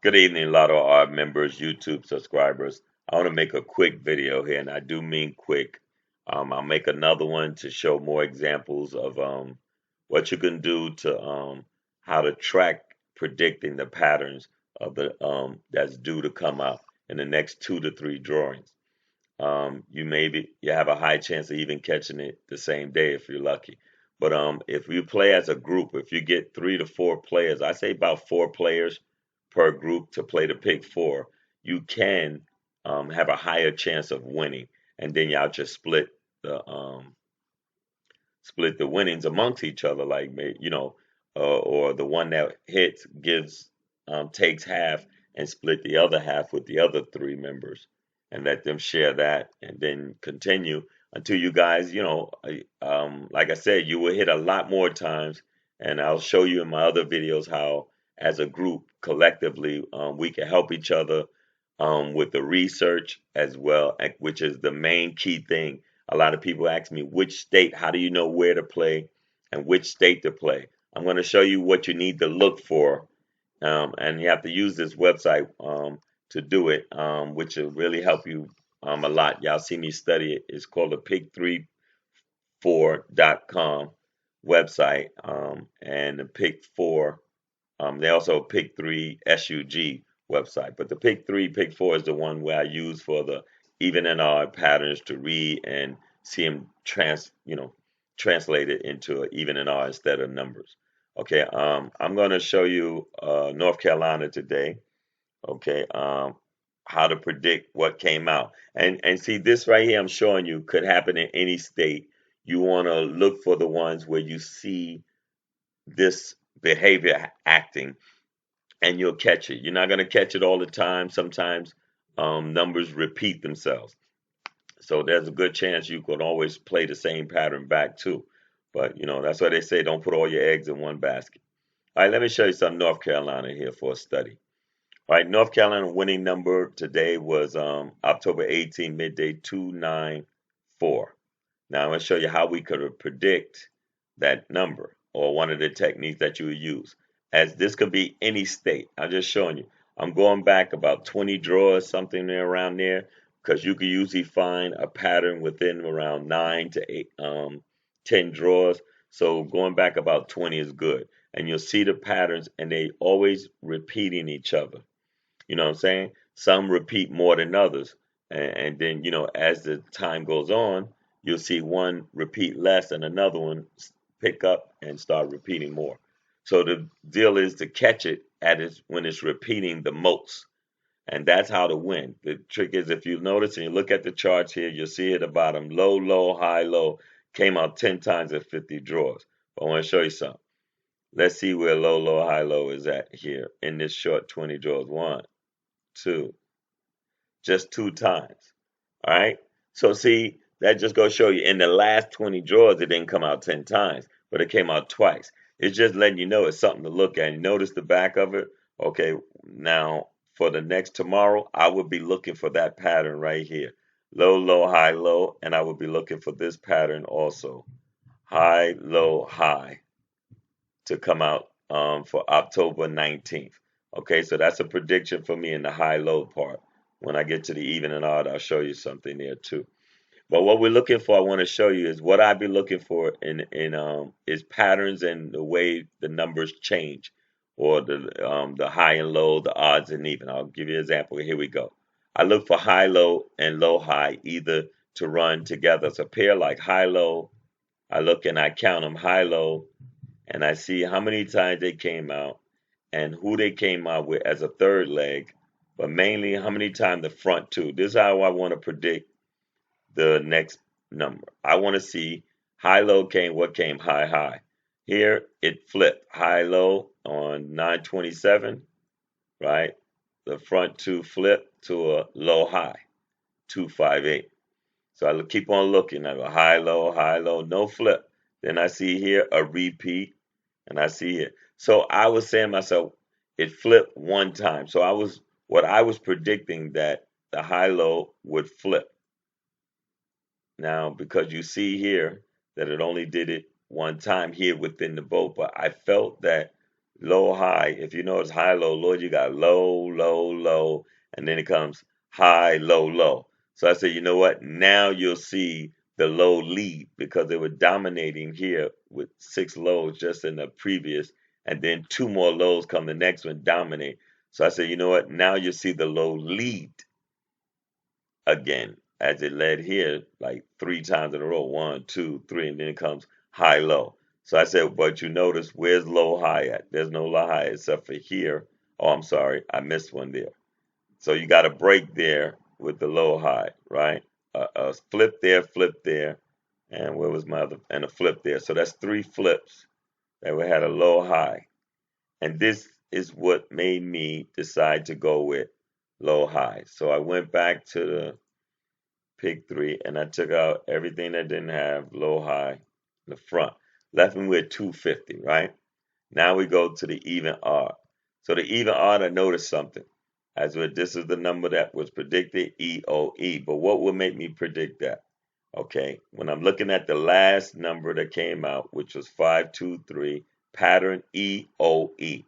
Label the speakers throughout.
Speaker 1: Good evening, Lotto R members, YouTube subscribers. I want to make a quick video here, and I do mean quick. I'll make another one to show more examples of what you can do to how to track predicting the patterns of the that's due to come out in the next 2 to 3 drawings. You have a high chance of even catching it the same day if you're lucky. But if you play as a group, if you get 3 to 4 players, I say about 4 players per group to play the pick four, you can have a higher chance of winning, and then y'all just split the winnings amongst each other, like or the one that hits gives takes half and split the other half with the other 3 members, and let them share that, and then continue until you guys, like I said, you will hit a lot more times, and I'll show you in my other videos how, as a group, collectively, we can help each other with the research as well, which is the main key thing. A lot of people ask me, which state, how do you know where to play and which state to play? I'm going to show you what you need to look for, and you have to use this website to do it, which will really help you a lot. Y'all see me study it. It's called the pick34.com website, and the pick four. They also pick three SUG website, but the pick three, pick four is the one where I use for the even and odd patterns to read and see them translated into even and odd instead of numbers. Okay, I'm going to show you North Carolina today. Okay, how to predict what came out, and see this right here. I'm showing you could happen in any state. You want to look for the ones where you see this behavior acting, and you'll catch it. You're not going to catch it all the time. Sometimes numbers repeat themselves. So there's a good chance you could always play the same pattern back too. But that's why they say don't put all your eggs in one basket. All right, let me show you some North Carolina here for a study. All right, North Carolina winning number today was October 18, midday 294. Now I'm going to show you how we could predict that number, or one of the techniques that you would use. As this could be any state. I'm just showing you. I'm going back about 20 drawers, something there around there, because you can usually find a pattern within around 10 drawers. So going back about 20 is good. And you'll see the patterns, and they always repeating each other. You know what I'm saying? Some repeat more than others. And then, as the time goes on, you'll see one repeat less and another one pick up and start repeating more. So the deal is to catch it when it's repeating the most. And that's how to win. The trick is, if you notice and you look at the charts here, you'll see at the bottom, low, low, high, low, came out 10 times at 50 draws. But I want to show you something. Let's see where low, low, high, low is at here in this short 20 draws. 1, 2, just 2 times. All right. So see, that just goes to show you in the last 20 drawers, it didn't come out 10 times, but it came out twice. It's just letting you know it's something to look at. You notice the back of it? Okay. Now, for the next tomorrow, I would be looking for that pattern right here. Low, low, high, low. And I would be looking for this pattern also. High, low, high to come out for October 19th. Okay, so that's a prediction for me in the high-low part. When I get to the even and odd, I'll show you something there too. But what we're looking for, I want to show you, is what I'd be looking for in is patterns and the way the numbers change, or the high and low, the odds and even. I'll give you an example. Here we go. I look for high low and low high either to run together. It's a pair like high low. I look and I count them high low, and I see how many times they came out and who they came out with as a third leg, but mainly how many times the front two. This is how I want to predict the next number. I want to see high low came, what came high high. Here it flipped high low on 927, right? The front two flipped to a low high, 258. So I keep on looking. I go high low, no flip. Then I see here a repeat, and I see it. So I was saying to myself, it flipped one time. So I was predicting that the high low would flip. Now, because you see here that it only did it one time here within the boat, but I felt that low, high. If you notice high, low, low, you got low, low, low, and then it comes high, low, low. So I said, you know what? Now you'll see the low lead because they were dominating here with 6 lows just in the previous, and then 2 more lows come the next one, dominate. So I said, you know what? Now you'll see the low lead again as it led here like 3 times in a row. One, two, three, and then it comes high, low. So I said, but you notice where's low, high at? There's no low, high except for here. Oh, I'm sorry, I missed one there. So you got a break there with the low, high, right? A flip there, and where was my other? And a flip there. So that's 3 flips that we had a low, high, and this is what made me decide to go with low, high. So I went back to the pick three, and I took out everything that didn't have low, high in the front. Left me with 250, right? Now we go to the even odd. So the even odd, I noticed something. As well, this is the number that was predicted, EOE. But what would make me predict that? Okay, when I'm looking at the last number that came out, which was 523, pattern EOE.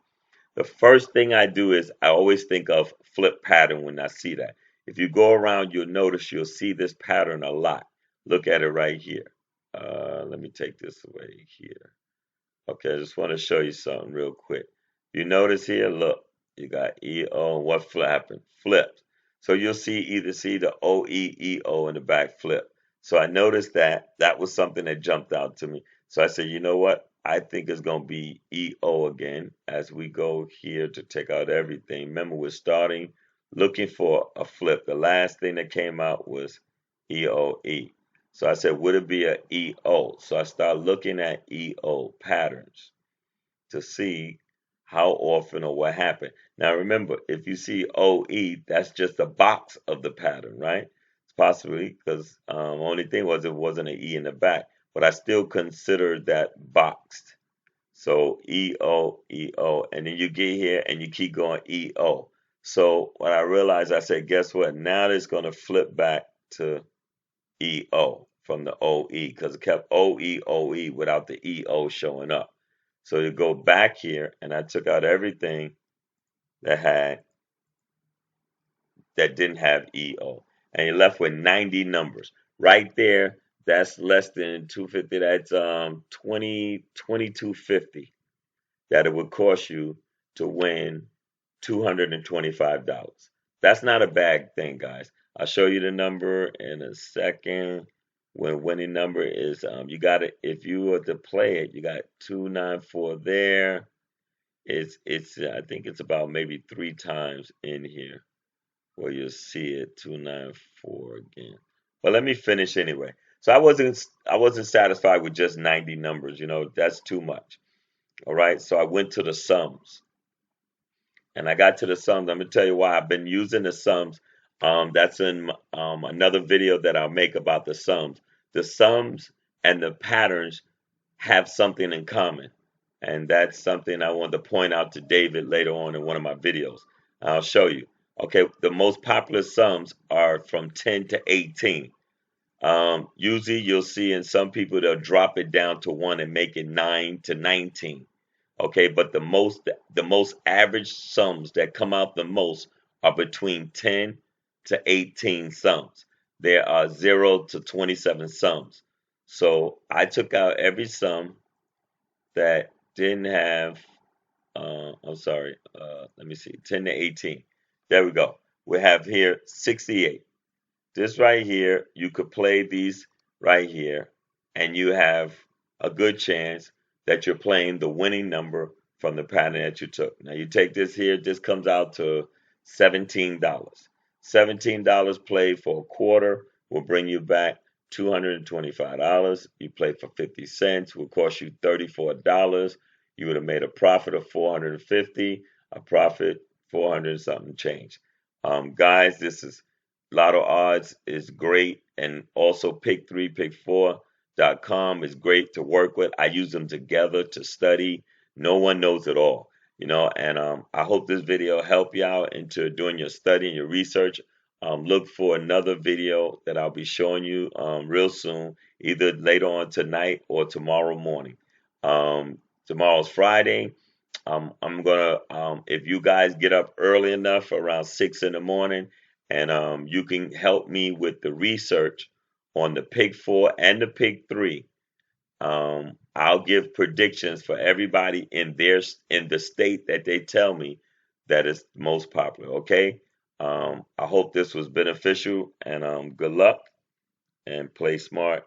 Speaker 1: The first thing I do is I always think of flip pattern when I see that. If you go around, you'll notice you'll see this pattern a lot. Look at it right here. Let me take this away here. Okay, I just want to show you something real quick. You notice here, look, you got EO, and what happened? Flipped. So you'll either see the OEEO in the back flip. So I noticed that was something that jumped out to me. So I said, you know what? I think it's going to be EO again as we go here to take out everything. Remember, we're starting looking for a flip. The last thing that came out was EOE. So I said, would it be a EO? So I started looking at EO patterns to see how often or what happened. Now remember, if you see OE, that's just a box of the pattern, right? It's possibly because only thing was it wasn't an E in the back, but I still consider that boxed. So EO, EO, and then you get here and you keep going EO. So when I realized, I said, guess what? Now it's going to flip back to EO from the OE because it kept OE, OE without the EO showing up. So you go back here and I took out everything that didn't have EO. And you're left with 90 numbers. Right there, that's less than 250. That's 2250 that it would cost you to win $225. That's not a bad thing, guys. I'll show you the number in a second. When winning number is, you got it. If you were to play it, you got 294 there. It's I think it's about maybe 3 times in here where you'll see it 294 again. But let me finish anyway. So I wasn't satisfied with just 90 numbers. That's too much. All right. So I went to the sums. And I got to the sums. I'm gonna tell you why I've been using the sums. That's in another video that I'll make about the sums. The sums and the patterns have something in common, and that's something I wanted to point out to David later on in one of my videos. I'll show you. Okay, the most popular sums are from 10 to 18. Usually, you'll see in some people they'll drop it down to 1 and make it 9 to 19. Okay, but the most average sums that come out the most are between 10 to 18 sums. There are 0 to 27 sums. So I took out every sum that didn't have, I'm sorry, let me see, 10 to 18. There we go. We have here 68. This right here, you could play these right here, and you have a good chance that you're playing the winning number from the pattern that you took. Now you take this here, this comes out to $17. $17 played for a quarter will bring you back $225. You play for 50 cents will cost you $34. You would have made a profit of 450, a profit 400 something change. Guys, this is Lotto Odds is great, and also pick4.com is great to work with. I use them together to study. No one knows it all, and I hope this video helped you out into doing your study and your research. Look for another video that I'll be showing you real soon, either later on tonight or tomorrow morning. Tomorrow's Friday, I'm gonna if you guys get up early enough around 6 in the morning, and you can help me with the research on the pick four and the pick three. I'll give predictions for everybody in the state that they tell me that is most popular. Okay. I hope this was beneficial, and good luck and play smart.